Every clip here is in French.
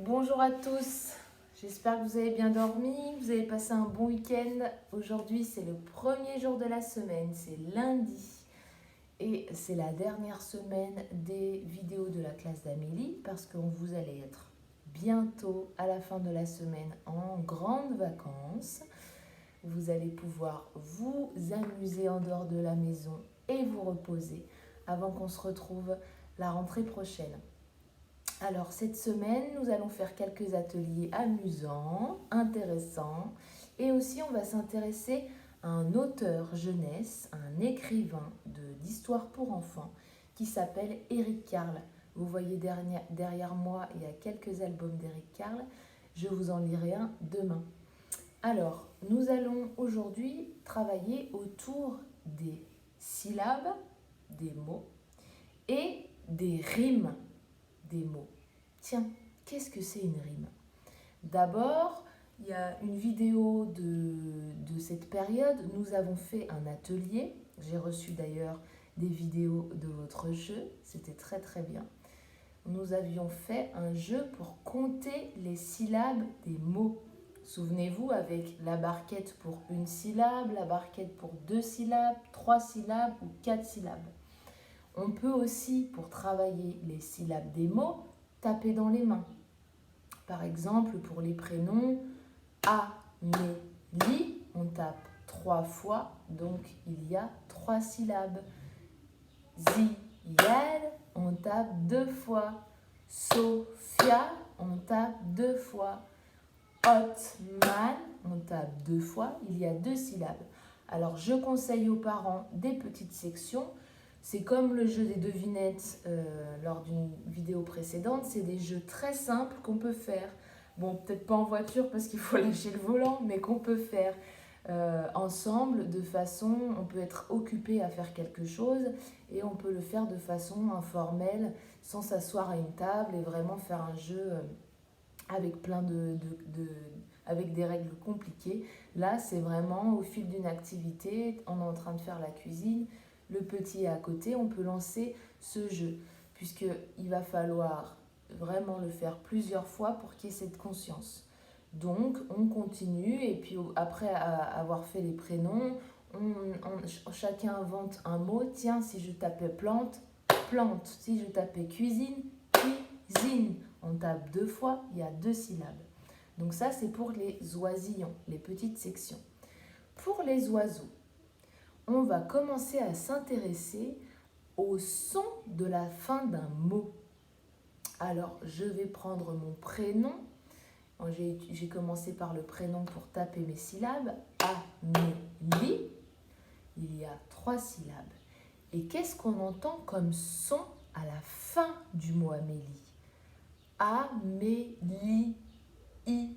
Bonjour à tous, j'espère que vous avez bien dormi, vous avez passé un bon week-end. Aujourd'hui c'est le premier jour de la semaine, c'est lundi et c'est la dernière semaine des vidéos de la classe d'Amélie parce que vous allez être bientôt à la fin de la semaine en grandes vacances. Vous allez pouvoir vous amuser en dehors de la maison et vous reposer avant qu'on se retrouve la rentrée prochaine. Alors cette semaine, nous allons faire quelques ateliers amusants, intéressants et aussi on va s'intéresser à un auteur jeunesse, un écrivain d'histoire pour enfants qui s'appelle Éric Carle. Vous voyez derrière moi, il y a quelques albums d'Éric Carle. Je vous en lirai un demain. Alors, nous allons aujourd'hui travailler autour des syllabes, des mots et des rimes des mots. Tiens, qu'est-ce que c'est une rime? D'abord, il y a une vidéo de cette période. Nous avons fait un atelier. J'ai reçu d'ailleurs des vidéos de votre jeu. C'était très très bien. Nous avions fait un jeu pour compter les syllabes des mots. Souvenez-vous, avec la barquette pour une syllabe, la barquette pour 2 syllabes, 3 syllabes ou 4 syllabes. On peut aussi, pour travailler les syllabes des mots, taper dans les mains. Par exemple, pour les prénoms, Amélie, on tape 3 fois, donc il y a 3 syllabes. Ziad, on tape 2 fois. Sophia, on tape 2 fois. Otman, on tape 2 fois, il y a 2 syllabes. Alors, je conseille aux parents des petites sections. C'est comme le jeu des devinettes lors d'une vidéo précédente. C'est des jeux très simples qu'on peut faire. Bon, peut-être pas en voiture parce qu'il faut lâcher le volant, mais qu'on peut faire ensemble de façon... On peut être occupé à faire quelque chose et on peut le faire de façon informelle, sans s'asseoir à une table et vraiment faire un jeu avec plein avec des règles compliquées. Là, c'est vraiment au fil d'une activité, on est en train de faire la cuisine, le petit est à côté, on peut lancer ce jeu, puisqu'il va falloir vraiment le faire plusieurs fois pour qu'il y ait cette conscience. Donc, on continue, et puis après avoir fait les prénoms, chacun invente un mot. Tiens, si je tapais plante, plante. Si je tapais cuisine, cuisine. On tape 2 fois, il y a 2 syllabes. Donc ça, c'est pour les oisillons, les petites sections. Pour les oiseaux, on va commencer à s'intéresser au son de la fin d'un mot. Alors, je vais prendre mon prénom. J'ai commencé par le prénom pour taper mes syllabes. Amélie. Il y a 3 syllabes. Et qu'est-ce qu'on entend comme son à la fin du mot Amélie? Amélie. I.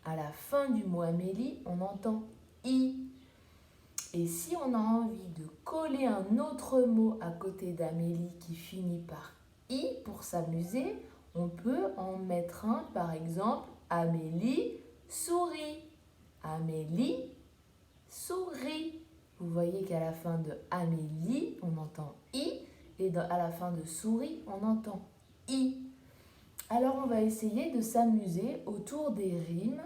À la fin du mot Amélie, on entend I. Et si on a envie de coller un autre mot à côté d'Amélie qui finit par I pour s'amuser, on peut en mettre un, par exemple, Amélie sourit. Amélie sourit. Vous voyez qu'à la fin de Amélie, on entend I, et à la fin de sourit, on entend I. Alors on va essayer de s'amuser autour des rimes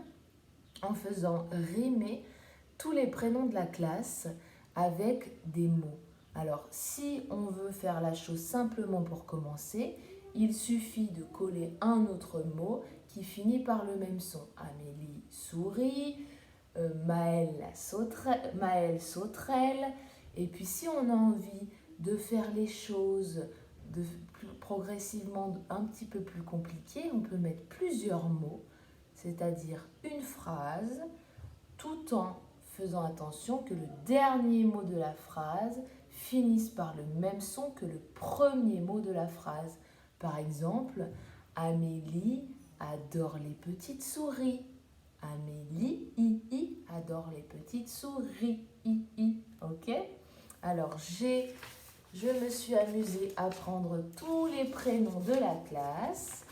en faisant rimer tous les prénoms de la classe avec des mots. Alors si on veut faire la chose simplement pour commencer, il suffit de coller un autre mot qui finit par le même son. Amélie sourit, Maëlle sauterelle. Et puis si on a envie de faire les choses progressivement un petit peu plus compliquées, on peut mettre plusieurs mots, c'est-à-dire une phrase, tout en faisant attention que le dernier mot de la phrase finisse par le même son que le premier mot de la phrase. Par exemple, Amélie adore les petites souris. Amélie adore les petites souris. Ok? Alors, je me suis amusée à prendre tous les prénoms de la classe.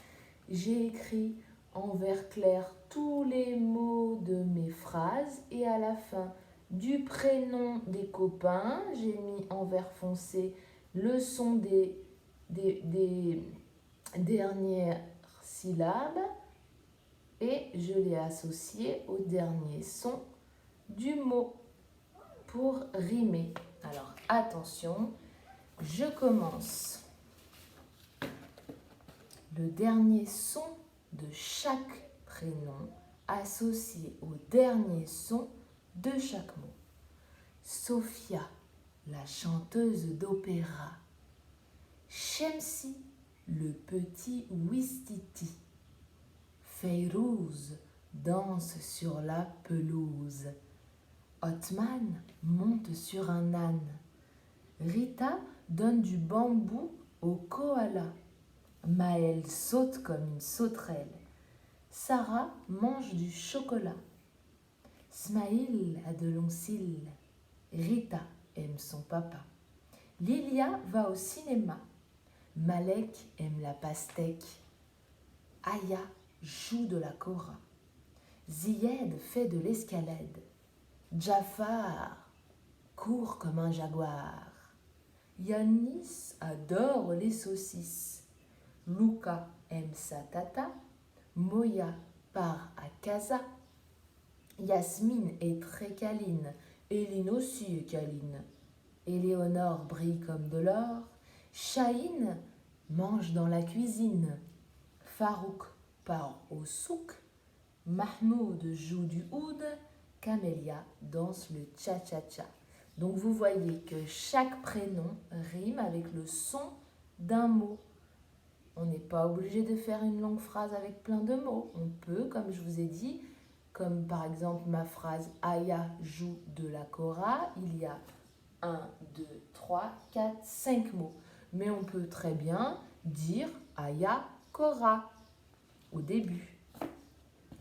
J'ai écrit en vert clair tous les mots de mes phrases et à la fin du prénom des copains, j'ai mis en vert foncé le son des dernières syllabe et je l'ai associé au dernier son du mot pour rimer. Alors attention, je commence. Le dernier son de chaque prénom associé au dernier son de chaque mot. Sophia, la chanteuse d'opéra. Shemsi, le petit Ouistiti. Feyrouz danse sur la pelouse. Othman monte sur un âne. Rita donne du bambou au koala. Maëlle saute comme une sauterelle. Sarah mange du chocolat. Smaïl a de longs cils. Rita aime son papa. Lilia va au cinéma. Malek aime la pastèque. Aya joue de la kora. Ziyed fait de l'escalade. Jafar court comme un jaguar. Yanis adore les saucisses. Luca aime sa tata. Moya part à casa. Yasmine est très câline. Eline aussi est câline. Éléonore brille comme de l'or. Chahine mange dans la cuisine. Farouk part au souk. Mahmoud joue du oud. Camélia danse le cha-cha-cha. Donc vous voyez que chaque prénom rime avec le son d'un mot. On n'est pas obligé de faire une longue phrase avec plein de mots. On peut, comme je vous ai dit, comme par exemple ma phrase Aya joue de la kora, il y a 1, 2, 3, 4, 5 mots. Mais on peut très bien dire Aya kora au début.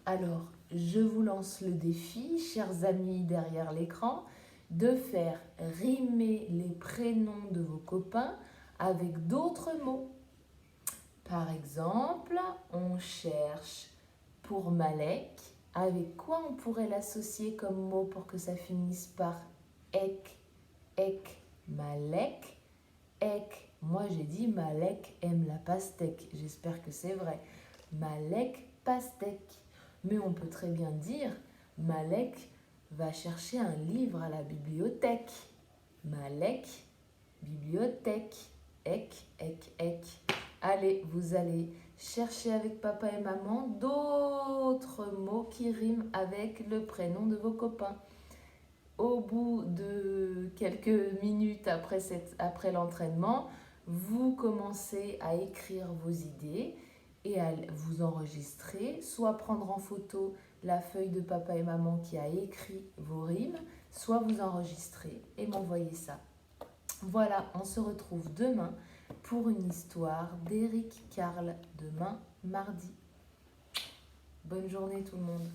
Alors, je vous lance le défi, chers amis derrière l'écran, de faire rimer les prénoms de vos copains avec d'autres mots. Par exemple, on cherche pour Malek, avec quoi on pourrait l'associer comme mot pour que ça finisse par ek, Malek, ek. Moi j'ai dit Malek aime la pastèque, j'espère que c'est vrai. Malek, pastèque. Mais on peut très bien dire Malek va chercher un livre à la bibliothèque. Malek, bibliothèque. Ek. Allez, vous allez chercher avec papa et maman d'autres mots qui riment avec le prénom de vos copains. Au bout de quelques minutes après l'entraînement, vous commencez à écrire vos idées et à vous enregistrer, soit prendre en photo la feuille de papa et maman qui a écrit vos rimes, soit vous enregistrer et m'envoyer ça. Voilà, on se retrouve demain pour une histoire d'Éric Carle, demain mardi. Bonne journée tout le monde.